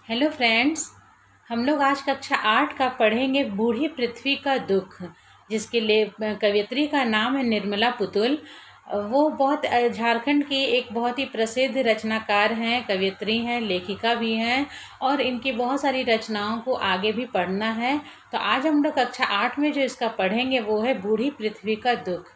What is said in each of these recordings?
Hello friends. हम लोग आज कक्षा 8 का पढ़ेंगे बूढ़ी पृथ्वी का दुख, जिसके लिए कवयित्री का नाम है निर्मला पुतुल। वो बहुत झारखंड की एक बहुत ही प्रसिद्ध रचनाकार हैं, कवयित्री हैं, लेखिका भी हैं और इनकी बहुत सारी रचनाओं को आगे भी पढ़ना है। तो आज हम लोग कक्षा 8 में जो इसका पढ़ेंगे वो है बूढ़ी पृथ्वी का दुख।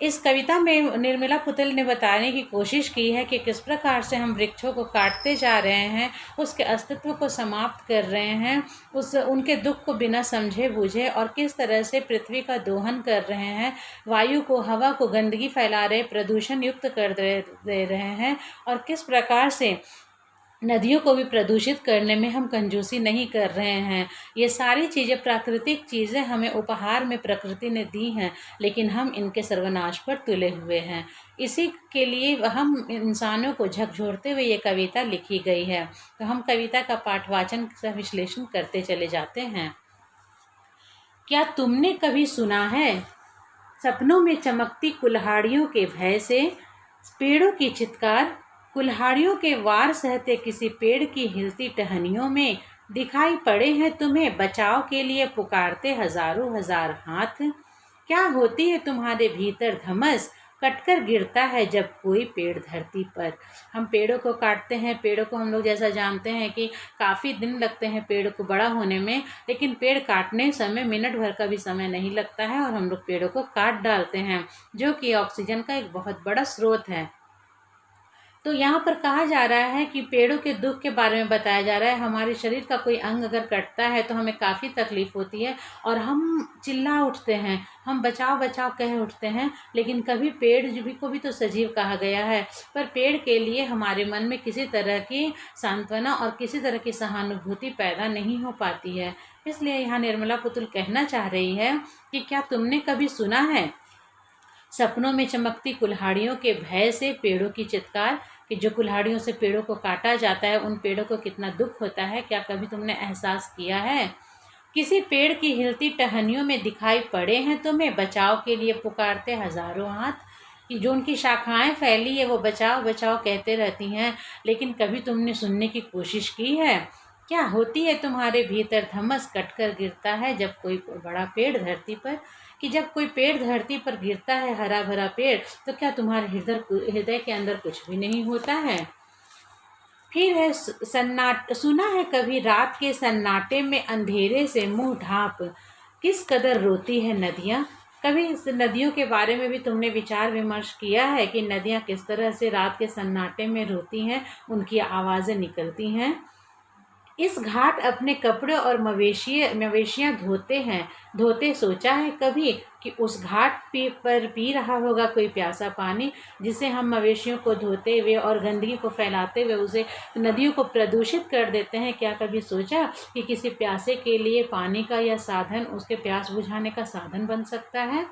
इस कविता में निर्मला पुतुल ने बताने की कोशिश की है कि किस प्रकार से हम वृक्षों को काटते जा रहे हैं, उसके अस्तित्व को समाप्त कर रहे हैं, उनके दुख को बिना समझे बूझे, और किस तरह से पृथ्वी का दोहन कर रहे हैं, वायु को, हवा को गंदगी फैला रहे, प्रदूषण युक्त कर दे रहे हैं, और किस प्रकार से नदियों को भी प्रदूषित करने में हम कंजूसी नहीं कर रहे हैं। ये सारी चीज़ें, प्राकृतिक चीज़ें हमें उपहार में प्रकृति ने दी हैं, लेकिन हम इनके सर्वनाश पर तुले हुए हैं। इसी के लिए हम इंसानों को झकझोरते हुए ये कविता लिखी गई है। तो हम कविता का पाठवाचन का विश्लेषण करते चले जाते हैं। क्या तुमने कभी सुना है, सपनों में चमकती कुल्हाड़ियों के भय से, पेड़ों की चित्कार, कुल्हाड़ियों के वार सहते किसी पेड़ की हिलती टहनियों में दिखाई पड़े हैं तुम्हें, बचाव के लिए पुकारते हजारों हजार हाथ। क्या होती है तुम्हारे भीतर धमस, कटकर गिरता है जब कोई पेड़ धरती पर। हम पेड़ों को काटते हैं, पेड़ों को हम लोग जैसा जानते हैं कि काफ़ी दिन लगते हैं पेड़ को बड़ा होने में, लेकिन पेड़ काटने समय मिनट भर का भी समय नहीं लगता है और हम लोग पेड़ों को काट डालते हैं, जो कि ऑक्सीजन का एक बहुत बड़ा स्रोत है। तो यहाँ पर कहा जा रहा है कि पेड़ों के दुख के बारे में बताया जा रहा है। हमारे शरीर का कोई अंग अगर कटता है तो हमें काफ़ी तकलीफ़ होती है और हम चिल्ला उठते हैं, हम बचाव बचाव कह उठते हैं, लेकिन कभी पेड़ भी को भी तो सजीव कहा गया है। पर पेड़ के लिए हमारे मन में किसी तरह की सांत्वना और किसी तरह की सहानुभूति पैदा नहीं हो पाती है। इसलिए यहाँ निर्मला पुतुल कहना चाह रही है कि क्या तुमने कभी सुना है, सपनों में चमकती कुल्हाड़ियों के भय से, पेड़ों की चित्कार, कि जो कुल्हाड़ियों से पेड़ों को काटा जाता है उन पेड़ों को कितना दुख होता है, क्या कभी तुमने एहसास किया है। किसी पेड़ की हिलती टहनियों में दिखाई पड़े हैं तुम्हें, बचाव के लिए पुकारते हजारों हाथ, कि जो उनकी शाखाएं फैली है वो बचाओ बचाओ कहते रहती हैं, लेकिन कभी तुमने सुनने की कोशिश की है। क्या होती है तुम्हारे भीतर धमस, कटकर गिरता है जब कोई बड़ा पेड़ धरती पर, कि जब कोई पेड़ धरती पर गिरता है, हरा भरा पेड़, तो क्या तुम्हारे हृदय के अंदर कुछ भी नहीं होता है। फिर है सुना है कभी रात के सन्नाटे में अंधेरे से मुंह ढांप, किस कदर रोती है नदियाँ। कभी इस नदियों के बारे में भी तुमने विचार विमर्श किया है कि नदियाँ किस तरह से रात के सन्नाटे में रोती हैं, उनकी आवाज़ें निकलती हैं। इस घाट अपने कपड़े और मवेशियाँ धोते सोचा है कभी कि उस घाट पर पी रहा होगा कोई प्यासा पानी, जिसे हम मवेशियों को धोते हुए और गंदगी को फैलाते हुए उसे नदियों को प्रदूषित कर देते हैं। क्या कभी सोचा कि किसी प्यासे के लिए पानी का यह साधन उसके प्यास बुझाने का साधन बन सकता है।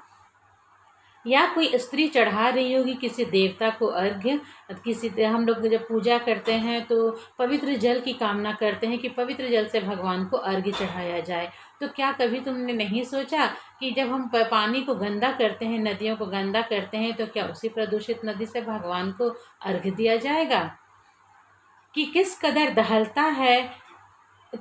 या कोई स्त्री चढ़ा रही होगी किसी देवता को अर्घ्य, हम लोग जब पूजा करते हैं तो पवित्र जल की कामना करते हैं कि पवित्र जल से भगवान को अर्घ्य चढ़ाया जाए। तो क्या कभी तुमने नहीं सोचा कि जब हम पानी को गंदा करते हैं, नदियों को गंदा करते हैं, तो क्या उसी प्रदूषित नदी से भगवान को अर्घ्य दिया जाएगा। कि किस कदर दहलता है,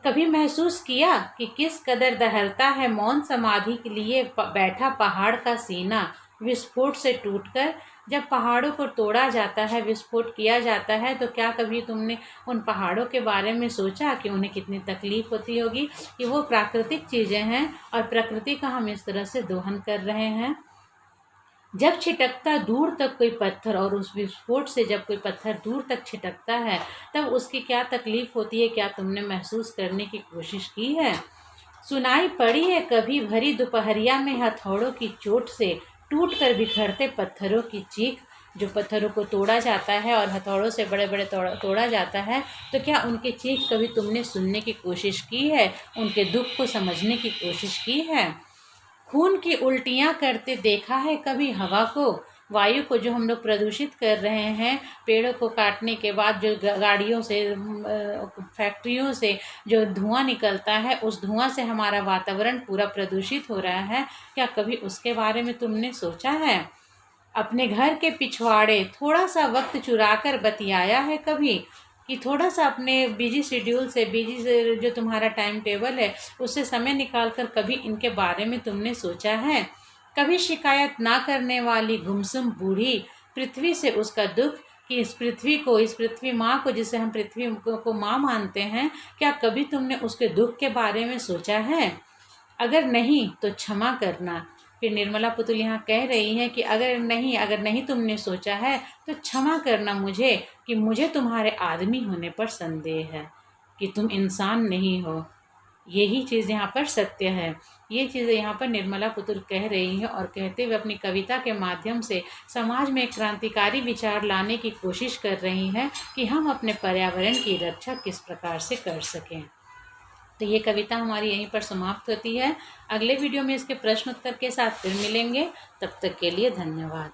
कभी महसूस किया कि किस कदर दहलता है मौन समाधि के लिए बैठा पहाड़ का सीना, विस्फोट से टूटकर। जब पहाड़ों को तोड़ा जाता है, विस्फोट किया जाता है, तो क्या कभी तुमने उन पहाड़ों के बारे में सोचा कि उन्हें कितनी तकलीफ होती होगी, कि वो प्राकृतिक चीज़ें हैं और प्रकृति का हम इस तरह से दोहन कर रहे हैं। जब छिटकता दूर तक कोई पत्थर, और उस विस्फोट से जब कोई पत्थर दूर तक छिटकता है तब उसकी क्या तकलीफ होती है, क्या तुमने महसूस करने की कोशिश की है। सुनाई पड़ी है कभी भरी दोपहरिया में हथौड़ों की चोट से टूट कर बिखरते पत्थरों की चीख। जो पत्थरों को तोड़ा जाता है और हथौड़ों से बड़े बड़े तोड़ा जाता है, तो क्या उनकी चीख कभी तुमने सुनने की कोशिश की है, उनके दुख को समझने की कोशिश की है। खून की उल्टियाँ करते देखा है कभी हवा को, वायु को जो हम लोग प्रदूषित कर रहे हैं, पेड़ों को काटने के बाद जो गाड़ियों से, फैक्ट्रियों से जो धुआं निकलता है, उस धुआं से हमारा वातावरण पूरा प्रदूषित हो रहा है। क्या कभी उसके बारे में तुमने सोचा है। अपने घर के पिछवाड़े थोड़ा सा वक्त चुराकर बतियाया है कभी, कि थोड़ा सा अपने बिजी शेड्यूल से, बिजी से जो तुम्हारा टाइम टेबल है उससे समय निकाल कर कभी इनके बारे में तुमने सोचा है? कभी शिकायत ना करने वाली गुमसुम बूढ़ी पृथ्वी से उसका दुख, कि इस पृथ्वी को, इस पृथ्वी माँ को, जिसे हम पृथ्वी को माँ मानते हैं, क्या कभी तुमने उसके दुख के बारे में सोचा है? अगर नहीं तो क्षमा करना। फिर निर्मला पुतुल यहाँ कह रही है कि अगर नहीं तुमने सोचा है तो क्षमा करना मुझे, कि मुझे तुम्हारे आदमी होने पर संदेह है, कि तुम इंसान नहीं हो। यही चीज़ यहाँ पर सत्य है। ये चीज़ें यहाँ पर निर्मला पुतुल कह रही हैं और कहते हुए अपनी कविता के माध्यम से समाज में एक क्रांतिकारी विचार लाने की कोशिश कर रही हैं कि हम अपने पर्यावरण की रक्षा किस प्रकार से कर सकें। तो ये कविता हमारी यहीं पर समाप्त होती है। अगले वीडियो में इसके प्रश्न उत्तर के साथ फिर मिलेंगे। तब तक के लिए धन्यवाद।